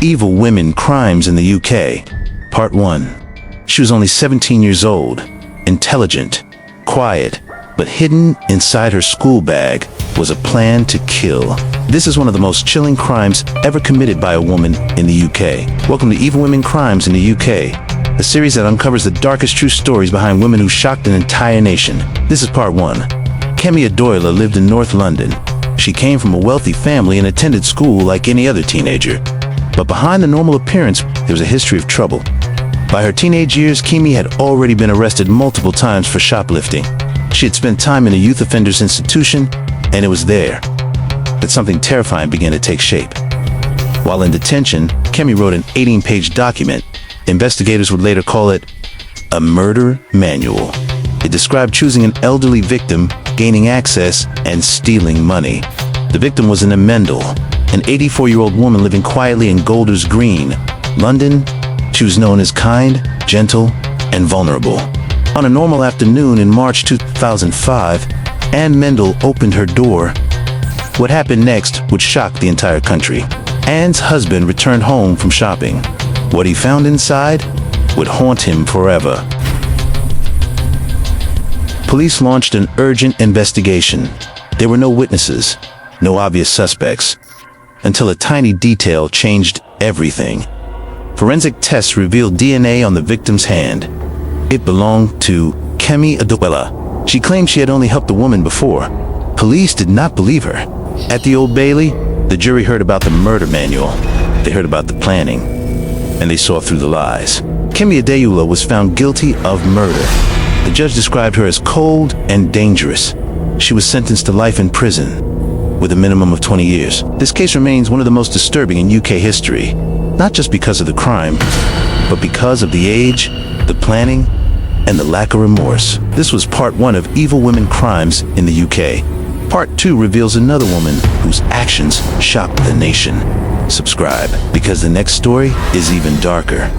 Evil Women Crimes in the UK. Part 1. She was only 17 years old, intelligent, quiet, but hidden inside her school bag was a plan to kill. This is one of the most chilling crimes ever committed by a woman in the UK. Welcome to Evil Women Crimes in the UK, a series that uncovers the darkest true stories behind women who shocked an entire nation. This is part 1. Kemi Adeyoola lived in North London. She came from a wealthy family and attended school like any other teenager. But behind the normal appearance, there was a history of trouble. By her teenage years, Kemi had already been arrested multiple times for shoplifting. She had spent time in a youth offenders institution, and it was there that something terrifying began to take shape. While in detention, Kemi wrote an 18-page document. Investigators would later call it a murder manual. It described choosing an elderly victim, gaining access, and stealing money. The victim was an Mendel, an 84-year-old woman living quietly in Golders Green, London. She was known as kind, gentle, and vulnerable. On a normal afternoon in March 2005, Anne Mendel opened her door. What happened next would shock the entire country. Anne's husband returned home from shopping. What he found inside would haunt him forever. Police launched an urgent investigation. There were no witnesses, no obvious suspects, until a tiny detail changed everything. Forensic tests revealed DNA on the victim's hand. It belonged to Kemi Adeyoola. She claimed she had only helped a woman before. Police did not believe her. At the Old Bailey, the jury heard about the murder manual. They heard about the planning, and they saw through the lies. Kemi Adeyoola was found guilty of murder. The judge described her as cold and dangerous. She was sentenced to life in prison, with a minimum of 20 years. This case remains one of the most disturbing in UK history, not just because of the crime, but because of the age, the planning, and the lack of remorse. This was part 1 of Evil Women Crimes in the UK. Part 2 reveals another woman whose actions shocked the nation. Subscribe, because the next story is even darker.